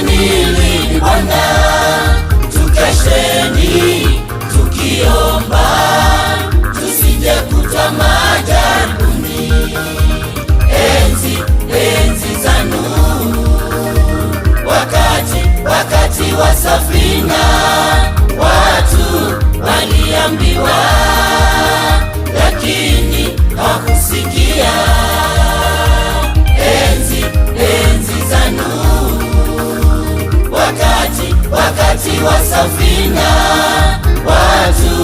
bustanini Bwana, tukesheni tukiomba, tusije kutwa majaribuni. Enzi za Nuhu, wakati wa safina, watu waliambiwa lakini hawakusikia. Enzi za Nuhu, wakati wa safina, watu